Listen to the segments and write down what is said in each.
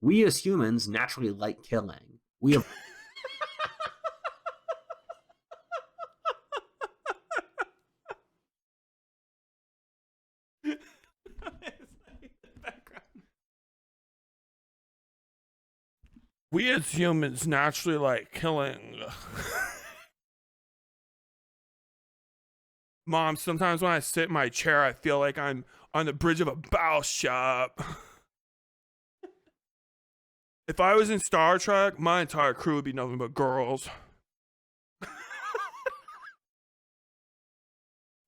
We as humans naturally like killing. We have We as humans naturally like killing. Mom, sometimes when I sit in my chair, I feel like I'm on the bridge of a battleship. If I was in Star Trek, my entire crew would be nothing but girls.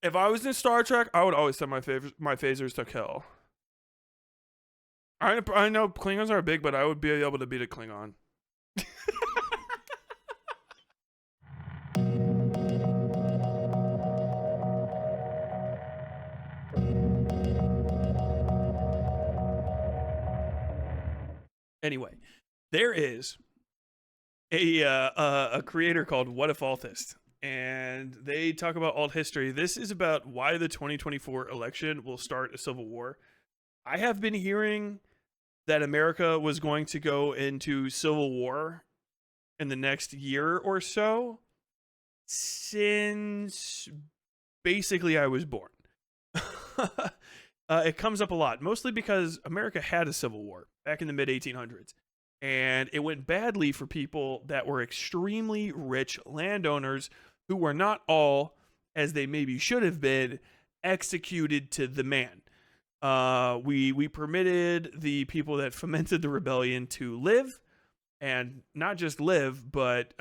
If I was in Star Trek, I would always send my phasers to kill. I know Klingons are big, but I would be able to beat a Klingon. Anyway, there is a creator called WhatIfAltHistory, and they talk about alt history. This is about why the 2024 election will start a civil war. I have been hearing that America was going to go into civil war in the next year or so since basically I was born. It comes up a lot, mostly because America had a civil war back in the mid 1800s, and it went badly for people that were extremely rich landowners who were not all, as they maybe should have been, executed to the man. We permitted the people that fomented the rebellion to live, and not just live, but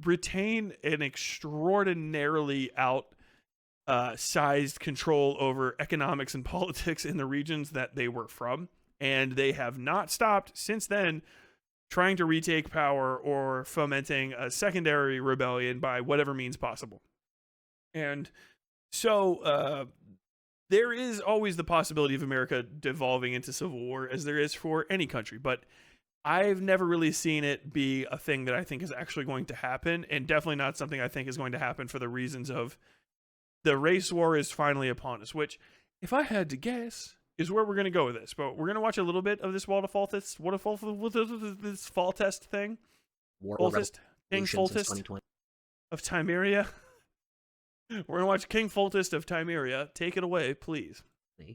retain an extraordinarily sized control over economics and politics in the regions that they were from. And they have not stopped since then trying to retake power or fomenting a secondary rebellion by whatever means possible. And so there is always the possibility of America devolving into civil war, as there is for any country. But I've never really seen it be a thing that I think is actually going to happen, and definitely not something I think is going to happen for the reasons of the race war is finally upon us, which, if I had to guess, is where we're going to go with this. But we're going to watch a little bit of this this fall test thing. Foltest, King Foltest of Timeria. We're going to watch King Foltest of Timeria. Take it away, please.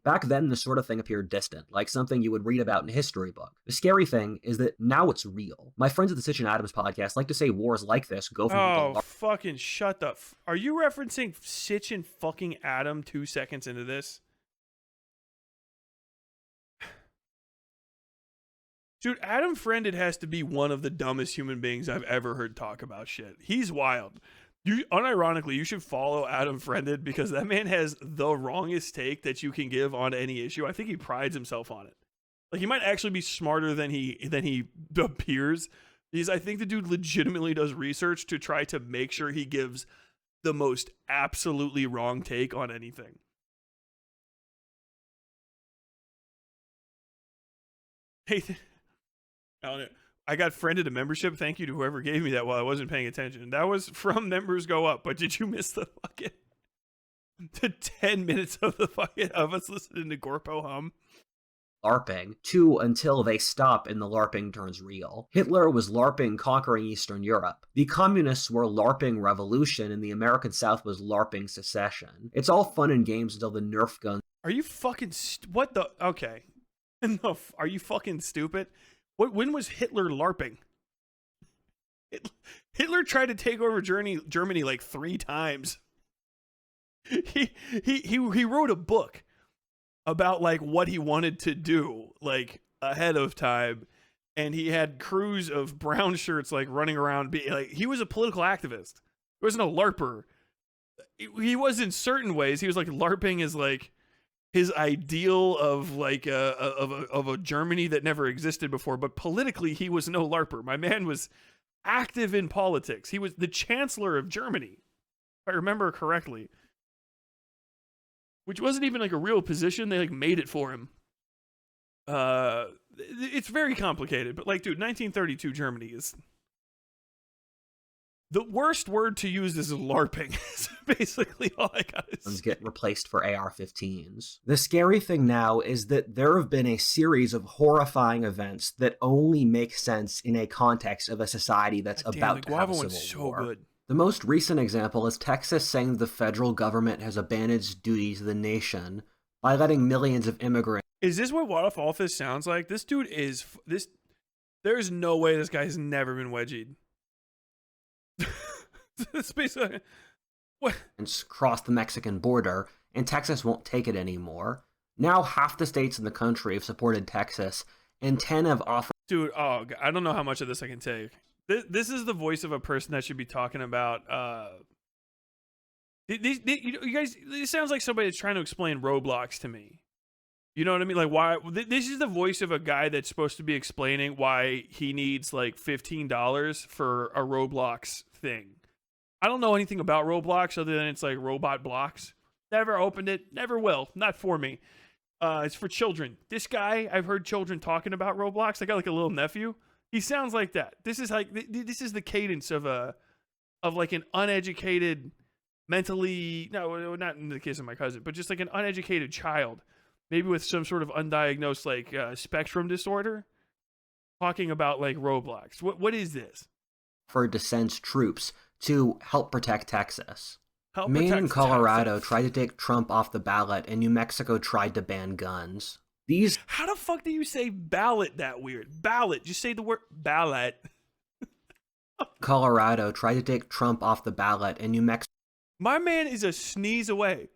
Back then, this sort of thing appeared distant, like something you would read about in a history book. The scary thing is that now it's real. My friends at the Sitch and Adams podcast like to say wars like this go from fucking shut the Are you referencing Sitch and fucking Adam 2 seconds into this? Dude, Adam Friended has to be one of the dumbest human beings I've ever heard talk about shit. He's wild. Unironically, you should follow Adam Friended, because that man has the wrongest take that you can give on any issue. I think he prides himself on it. Like, he might actually be smarter than he appears, because I think the dude legitimately does research to try to make sure he gives the most absolutely wrong take on anything. Hey, I got friended a membership. Thank you to whoever gave me that while I wasn't paying attention. That was from Members Go Up. But did you miss the 10 minutes of us listening to Gorpo hum? LARPing, too, until they stop and the LARPing turns real. Hitler was LARPing conquering Eastern Europe. The communists were LARPing revolution, and the American South was LARPing secession. It's all fun and games until the Nerf guns. Are you fucking what the? Okay. No, are you fucking stupid? When was Hitler LARPing? Hitler tried to take over Germany like 3 times. He wrote a book about like what he wanted to do like ahead of time, and he had crews of brown shirts like running around. He was a political activist. He wasn't a LARPer. He was in certain ways. He was like LARPing is like his ideal of like a Germany that never existed before, but politically he was no LARPer. My man was active in politics. He was the Chancellor of Germany, if I remember correctly, which wasn't even like a real position. They like made it for him. It's very complicated, but like, dude, 1932 Germany is The worst word to use is LARPing. Is basically all I gotta say. Get replaced for AR-15s. The scary thing now is that there have been a series of horrifying events that only make sense in a context of a society that's about to have a civil war. Good. The most recent example is Texas saying the federal government has abandoned its duty to the nation by letting millions of immigrants. Is this what What If All This sounds like? This dude is this. There's no way this guy's never been wedgied. It's basically what? Cross the Mexican border, and Texas won't take it anymore. Now half the states in the country have supported Texas, and 10 have offered. Dude, oh, I don't know how much of this I can take. This is the voice of a person that should be talking about. You guys, this sounds like somebody that's trying to explain Roblox to me. You know what I mean? Like, why? This is the voice of a guy that's supposed to be explaining why he needs like $15 for a Roblox thing. I don't know anything about Roblox other than it's like robot blocks. Never opened it. Never will. Not for me. It's for children. This guy, I've heard children talking about Roblox. I got like a little nephew. He sounds like that. This is like this is the cadence of like an uneducated, mentally, no, not in the case of my cousin, but just like an uneducated child, maybe with some sort of undiagnosed like spectrum disorder, talking about like Roblox. What is this? For dissent troops to help protect Texas. Maine and Colorado tried to take Trump off the ballot, and New Mexico tried to ban guns. How the fuck do you say ballot that weird? Ballot. Just say the word ballot. Colorado tried to take Trump off the ballot, and New Mexico. My man is a sneeze away.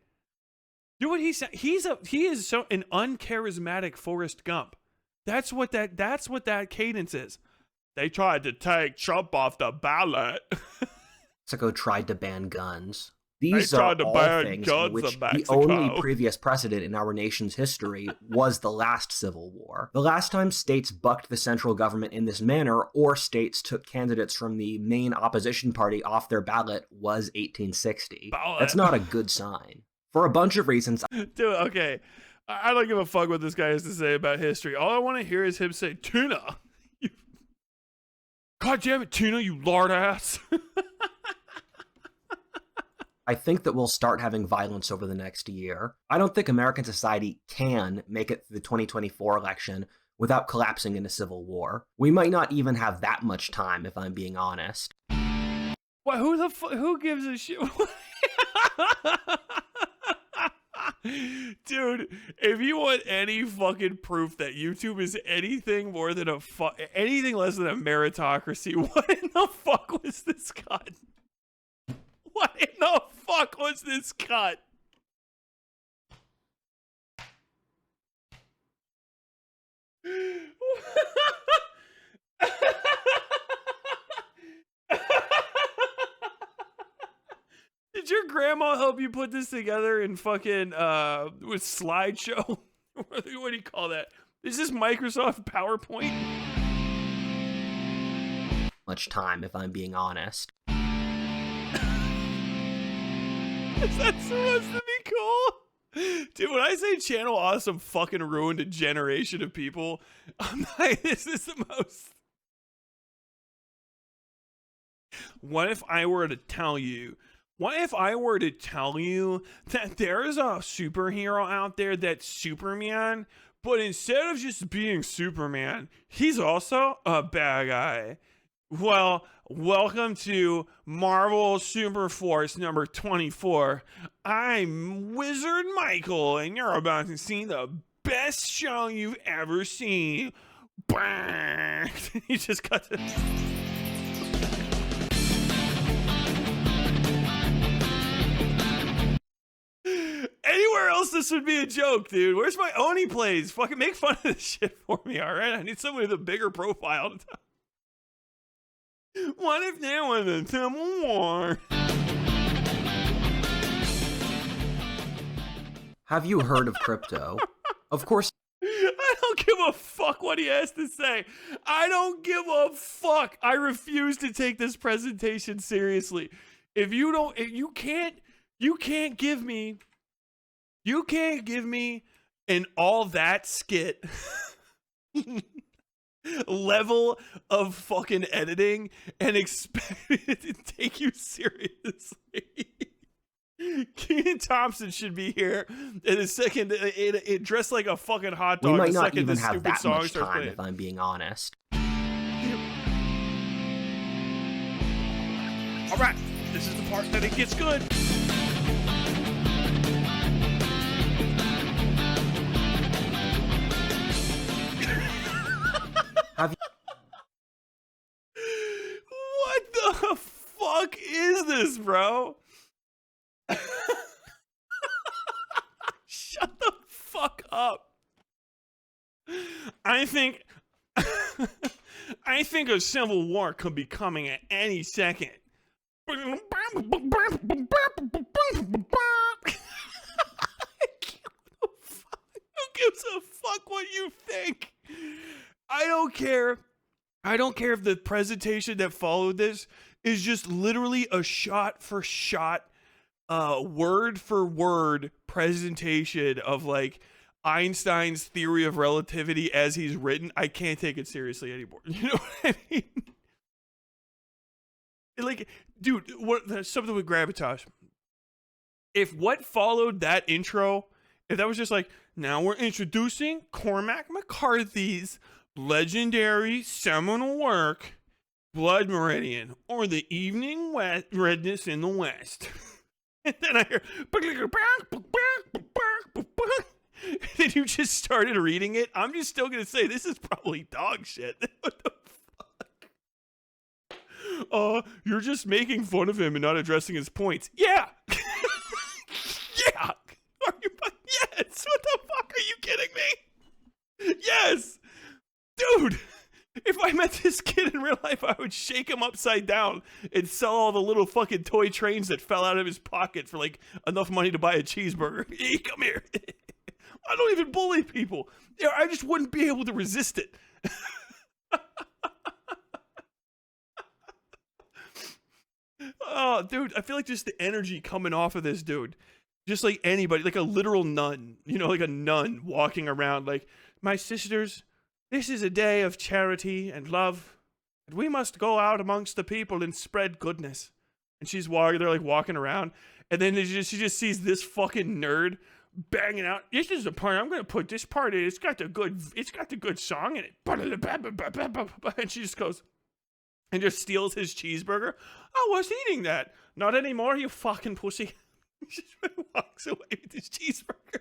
Do what he said. He is so an uncharismatic Forrest Gump. That's what that cadence is. They tried to take Trump off the ballot. Mexico tried to ban guns. These are all things in which the only previous precedent in our nation's history was the last Civil War. The last time states bucked the central government in this manner, or states took candidates from the main opposition party off their ballot, was 1860. That's not a good sign. For a bunch of reasons. Dude, okay. I don't give a fuck what this guy has to say about history. All I want to hear is him say, Tina. God damn it, Tina, you lard ass. I think that we'll start having violence over the next year. I don't think American society can make it through the 2024 election without collapsing into civil war. We might not even have that much time, if I'm being honest. What? Who gives a shit? Dude, if you want any fucking proof that YouTube is anything more than anything less than a meritocracy, what in the fuck was this cut? What in the fuck was this cut? Did your grandma help you put this together in fucking with slideshow? What do you call that? Is this Microsoft PowerPoint? Much time, if I'm being honest. Is that supposed to be cool? Dude, when I say Channel Awesome fucking ruined a generation of people, I'm like, this is the most. What if I were to tell you that there's a superhero out there that's Superman, but instead of just being Superman, he's also a bad guy? Well, welcome to Marvel Super Force number 24. I'm Wizard Michael, and you're about to see the best show you've ever seen. Bang! He just cut it. Anywhere else, this would be a joke, dude. Where's my Oni plays? Fucking make fun of this shit for me, all right? I need somebody with a bigger profile to tell. What if there was a civil war? Have you heard of crypto? Of course. I don't give a fuck what he has to say. I don't give a fuck. I refuse to take this presentation seriously. If you can't give me an all that skit level of fucking editing and expect it to take you seriously. Kenan Thompson should be here in a second. It dressed like a fucking hot dog. We might the not second even this have stupid that song much starts time, playing. if I'm being honest. All right, this is the part that it gets good. Have you What the fuck is this, bro? Shut the fuck up. I think a civil war could be coming at any second. Who gives a fuck what you think? I don't care. I don't care if the presentation that followed this is just literally a shot for shot, word for word presentation of like Einstein's theory of relativity as he's written. I can't take it seriously anymore. You know what I mean? Like, dude, something with gravitas. If what followed that intro, if that was just like, now we're introducing Cormac McCarthy's legendary seminal work, Blood Meridian, or the Evening Redness in the West. And then I hear, and then you just started reading it. I'm just still going to say this is probably dog shit. What the fuck? You're just making fun of him and not addressing his points. Yeah. Yeah. Are you? Yes. What the fuck? Are you kidding me? Yes. Dude, if I met this kid in real life, I would shake him upside down and sell all the little fucking toy trains that fell out of his pocket for like enough money to buy a cheeseburger. Hey, come here. I don't even bully people. I just wouldn't be able to resist it. Oh, dude, I feel like just the energy coming off of this dude. Just like anybody, like a literal nun, you know, like a nun walking around like, my sisters, this is a day of charity and love, and we must go out amongst the people and spread goodness. And she's walking, they're like walking around, and then she just sees this fucking nerd banging out. This is the part I'm gonna put this part in. It's got the good song in it. And she just goes and just steals his cheeseburger. I was eating that. Not anymore, you fucking pussy. He just walks away with his cheeseburger.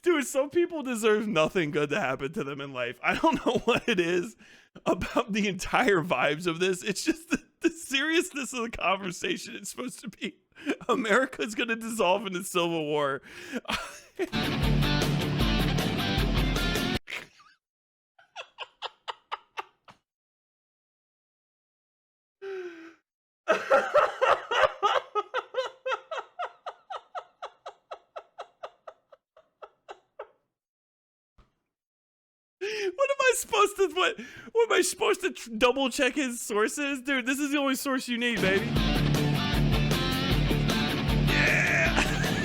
Dude, some people deserve nothing good to happen to them in life. I don't know what it is about the entire vibes of this. It's just the seriousness of the conversation. It's supposed to be America's going to dissolve in a civil war. What am I supposed to double check his sources? Dude, this is the only source you need, baby. Yeah.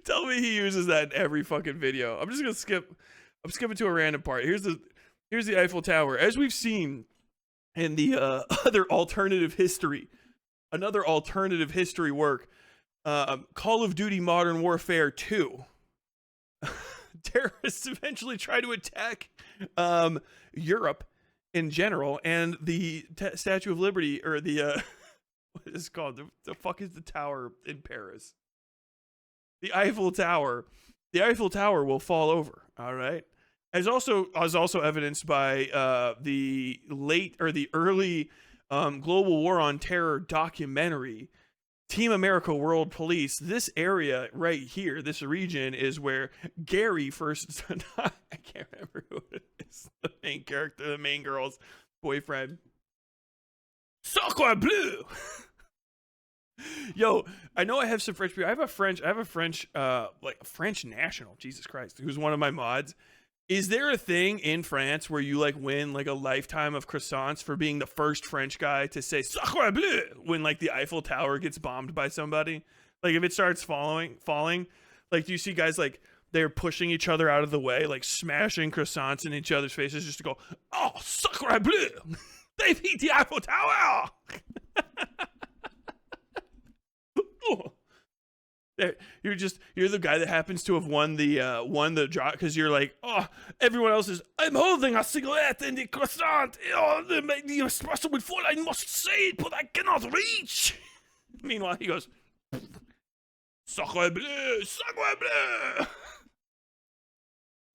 Tell me he uses that in every fucking video. I'm just gonna skip. I'm skipping to a random part. Here's the Eiffel Tower. As we've seen in the another alternative history work, Call of Duty Modern Warfare 2. Terrorists eventually try to attack Europe in general, and the Statue of Liberty, or the what is it called? The fuck is the tower in Paris? The Eiffel Tower. The Eiffel Tower will fall over. All right, as also evidenced by the early Global War on Terror documentary, Team America World Police. This area right here, this region, is where Gary first I can't remember who it is. The main character, the main girl's boyfriend. Sacre bleu. Yo, I know I have some French people. I have a French like French national, Jesus Christ, who's one of my mods. Is there a thing in France where you like win like a lifetime of croissants for being the first French guy to say "Sacre bleu" when like the Eiffel Tower gets bombed by somebody? Like if it starts falling, Like, do you see guys like they're pushing each other out of the way, like smashing croissants in each other's faces just to go, oh, sacre bleu, they've hit the Eiffel Tower. Oh. You're the guy that happens to have won the job because you're like, oh, everyone else is, I'm holding a cigarette in the croissant. Oh, the espresso will fall. I must say it, but I cannot reach. Meanwhile, he goes, sacre bleu, sacre bleu.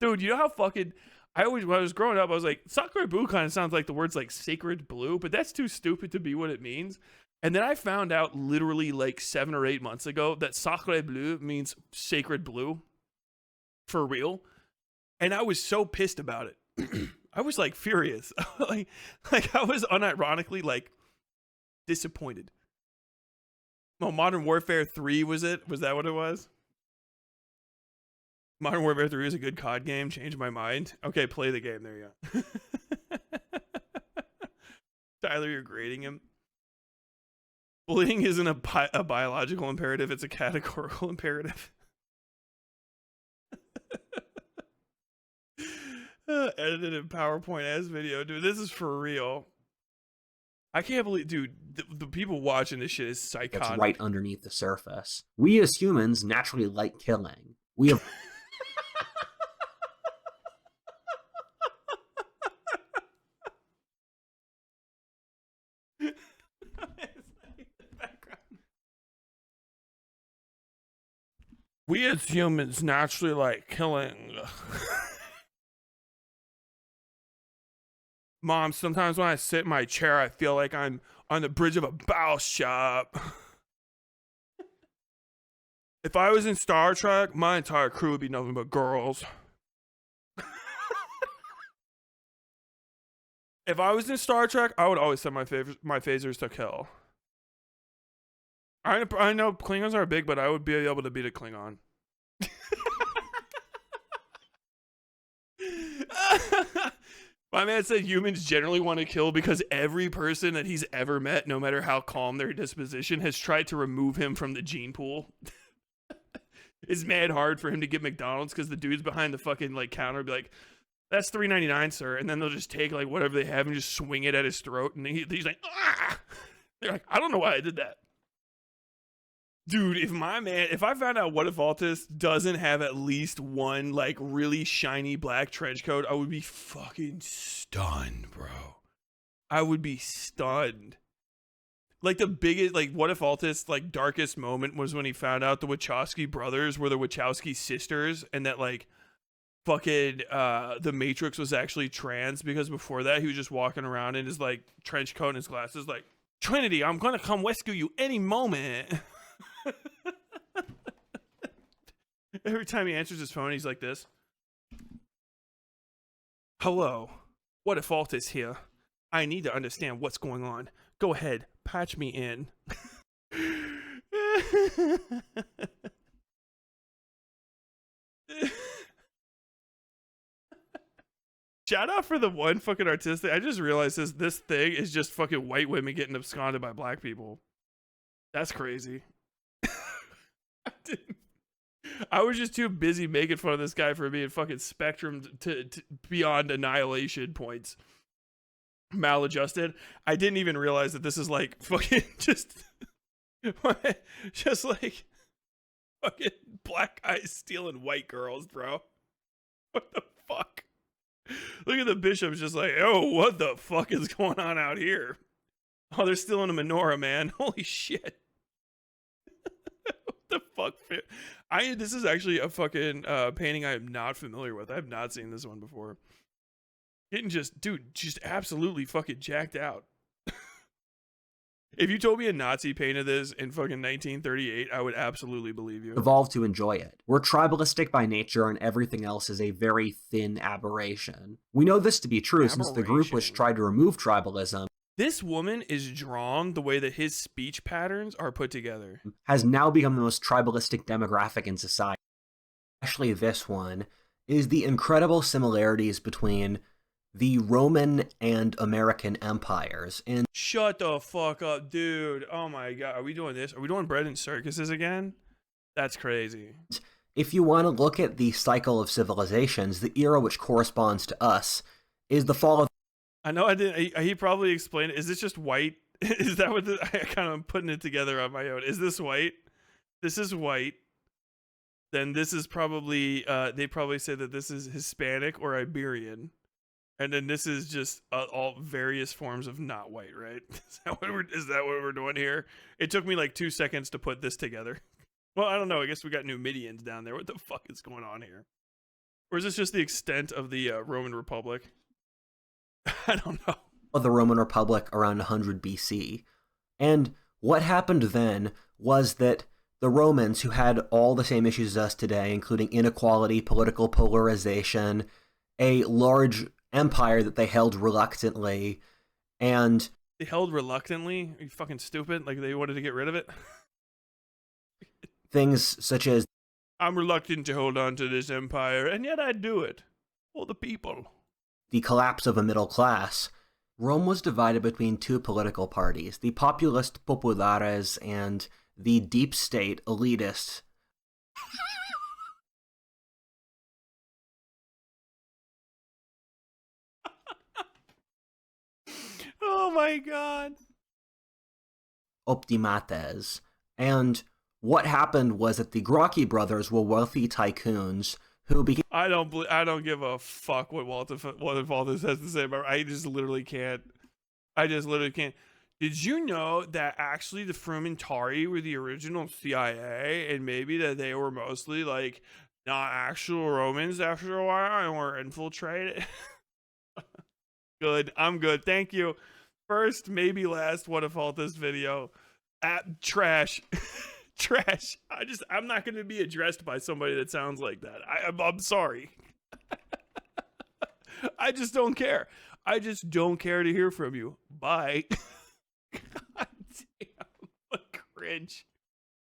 Dude, you know how fucking when I was growing up, I was like, sacre bleu kind of sounds like the words like sacred blue, but that's too stupid to be what it means. And then I found out literally like 7 or 8 months ago that sacre bleu means sacred blue. For real. And I was so pissed about it. I was like furious. like I was unironically like disappointed. Oh, Modern Warfare 3 was it? Was that what it was? Modern Warfare 3 is a good COD game. Changed my mind. Okay, play the game. There you go. Tyler, you're grading him. Bullying isn't a biological imperative, it's a categorical imperative. Edited in PowerPoint as video. Dude, this is for real. I can't believe, dude, the people watching this shit is psychotic. It's right underneath the surface. We as humans naturally like killing. We have... We as humans naturally like killing. Mom, sometimes when I sit in my chair, I feel like I'm on the bridge of a battleship. If I was in Star Trek, my entire crew would be nothing but girls. If I was in Star Trek, I would always send my phasers to kill. I know Klingons are big, but I would be able to beat a Klingon. My man said humans generally want to kill because every person that he's ever met, no matter how calm their disposition, has tried to remove him from the gene pool. It's mad hard for him to get McDonald's because the dudes behind the fucking like counter be like, that's $3.99, sir. And then they'll just take like whatever they have and just swing it at his throat. And he's like, ah! They're like, I don't know why I did that. Dude, if I found out WhatIfAltHistory doesn't have at least one like really shiny black trench coat, I would be fucking stunned, bro. I would be stunned. Like the biggest, like WhatIfAltHistory like darkest moment was when he found out the Wachowski brothers were the Wachowski sisters, and that like fucking the Matrix was actually trans, because before that he was just walking around in his like trench coat and his glasses like, Trinity, I'm gonna come rescue you any moment. Every time he answers his phone, he's like this. Hello, WhatIfAltHistory here. I need to understand what's going on. Go ahead, patch me in. Shout out for the one fucking artistic. I just realized this thing is just fucking white women getting absconded by black people. That's crazy. I was just too busy making fun of this guy for being fucking spectrum to beyond annihilation points. Maladjusted. I didn't even realize that this is like fucking just like fucking black guys stealing white girls, bro. What the fuck? Look at the bishop's just like, oh, what the fuck is going on out here? Oh, they're stealing a menorah, man. Holy shit. What the fuck? This is actually a fucking painting I am not familiar with. I have not seen this one before. Getting just absolutely fucking jacked out. If you told me a Nazi painted this in fucking 1938, I would absolutely believe you. Evolved to enjoy it. We're tribalistic by nature, and everything else is a very thin aberration. We know this to be true since the group which tried to remove tribalism, this woman is drawn the way that his speech patterns are put together, has now become the most tribalistic demographic in society. Especially this one is the incredible similarities between the Roman and American empires. And shut the fuck up, dude. Oh my god, are we doing this? Are we doing bread and circuses again? That's crazy. If you want to look at the cycle of civilizations, the era which corresponds to us is the fall of... I know I didn't. He probably explained it. Is this just white? Is that what I kind of putting it together on my own? Is this white? This is white. Then this is probably. They probably say that this is Hispanic or Iberian, and then this is just all various forms of not white. Right? Is that what we're doing here? It took me like 2 seconds to put this together. Well, I don't know. I guess we got Numidians down there. What the fuck is going on here? Or is this just the extent of the Roman Republic? I don't know. Of the Roman Republic around 100 BC. And what happened then was that the Romans, who had all the same issues as us today, including inequality, political polarization, a large empire that they held reluctantly, and... They held reluctantly? Are you fucking stupid? Like they wanted to get rid of it? Things such as... I'm reluctant to hold on to this empire, and yet I do it. For the people. The collapse of a middle class. Rome was divided between two political parties, the Populist Populares and the deep state elitists. Oh my god. Optimates. And what happened was that the Gracchi brothers were wealthy tycoons who became... I don't give a fuck what WhatIfAltHis has to say about it. I just literally can't. Did you know that actually the Frumentarii were the original CIA, and maybe that they were mostly like not actual Romans after a while and were infiltrated? Good. I'm good. Thank you. First, maybe last WhatIfAltHis video. Trash. Trash. I'm not going to be addressed by somebody that sounds like that. I'm sorry. I just don't care. I just don't care to hear from you. Bye. God damn. What cringe.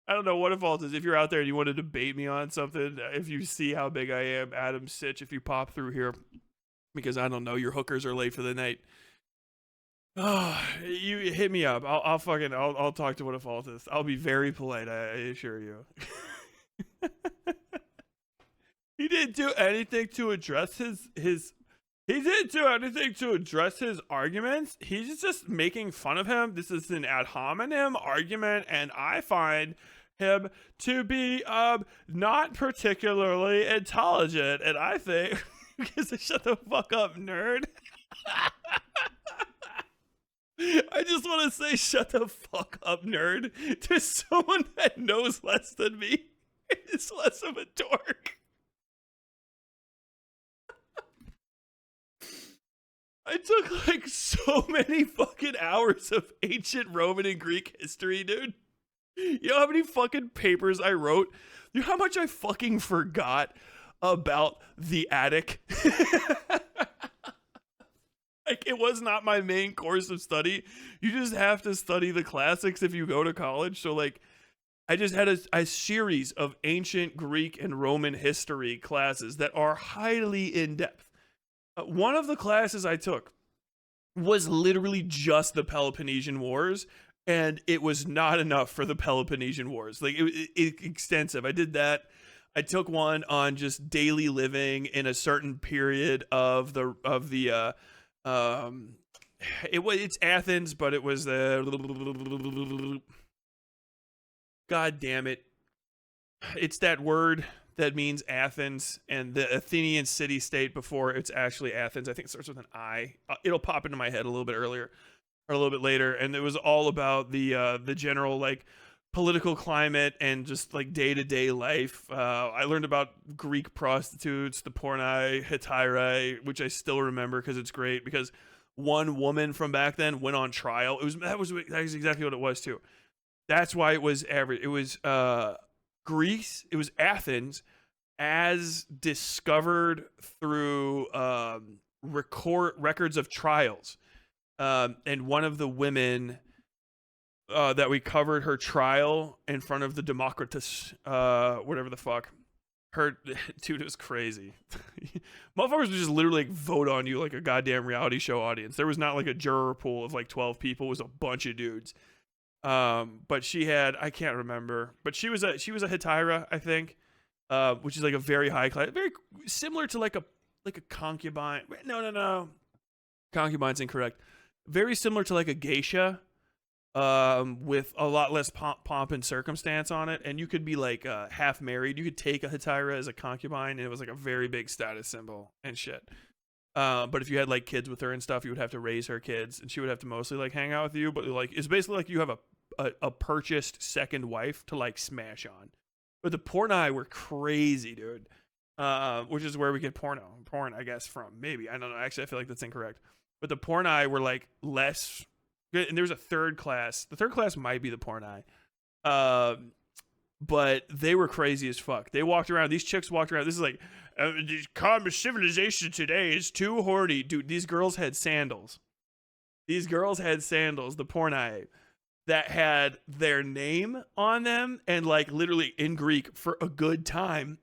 I don't know. WhatIfAltHis, if you're out there and you want to debate me on something, if you see how big I am, Adam Sitch, if you pop through here, because I don't know, your hookers are late for the night. Oh, you hit me up. I'll talk to WhatIfAltHis. I'll be very polite, I assure you. He didn't do anything to address he didn't do anything to address his arguments. He's just making fun of him. This is an ad hominem argument, and I find him to be not particularly intelligent, and I think shut the fuck up, nerd. I just want to say shut the fuck up, nerd, to someone that knows less than me. It's less of a dork. I took like so many fucking hours of ancient Roman and Greek history, dude. You know how many fucking papers I wrote? You know how much I fucking forgot about the attic? Like, it was not my main course of study. You just have to study the classics if you go to college. So, like, I just had a series of ancient Greek and Roman history classes that are highly in-depth. One of the classes I took was literally just the Peloponnesian Wars, and it was not enough for the Peloponnesian Wars. Like, it extensive. I did that. I took one on just daily living in a certain period of the it's Athens, but it was God damn it. It's that word that means Athens and the Athenian city-state before it's actually Athens. I think it starts with an I. It'll pop into my head a little bit earlier or a little bit later. And it was all about the general like political climate and just like day-to-day life. I learned about Greek prostitutes, the pornai, hetairai, which I still remember because it's great because one woman from back then went on trial. That was exactly what it was too. That's why it was average. It was Greece. It was Athens as discovered through records of trials. And one of the women that we covered her trial in front of the Democritus, whatever the fuck. Dude, it was crazy. Motherfuckers would just literally like, vote on you like a goddamn reality show audience. There was not like a juror pool of like 12 people. It was a bunch of dudes. But she had, I can't remember, but she was a Hetaira, I think. which is like a very high class, very similar to like a concubine. No, concubine's incorrect. Very similar to like a geisha, with a lot less pomp and circumstance on it, and you could be like half married. You could take a hetaira as a concubine, and it was like a very big status symbol and shit. But if you had like kids with her and stuff, you would have to raise her kids, and she would have to mostly like hang out with you. But like it's basically like you have a purchased second wife to like smash on. But the porni were crazy, dude. Which is where we get porn, I guess, from. Maybe, I don't know. Actually, I feel like that's incorrect. But the porni were like less. And there was a third class. The third class might be the porni. But they were crazy as fuck. They walked around. These chicks walked around. This is like, common civilization today is too horny. Dude, these girls had sandals. The porni, that had their name on them and like literally in Greek for a good time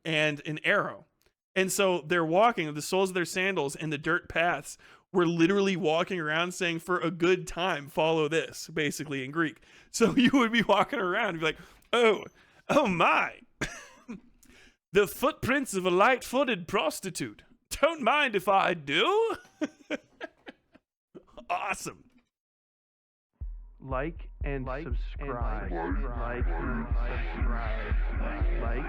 and an arrow. And so they're walking, the soles of their sandals and the dirt paths were literally walking around saying, for a good time, follow this, basically in Greek. So you would be walking around and be like, oh my, the footprints of a light-footed prostitute. Don't mind if I do. Awesome. Like and subscribe. Like and subscribe. Like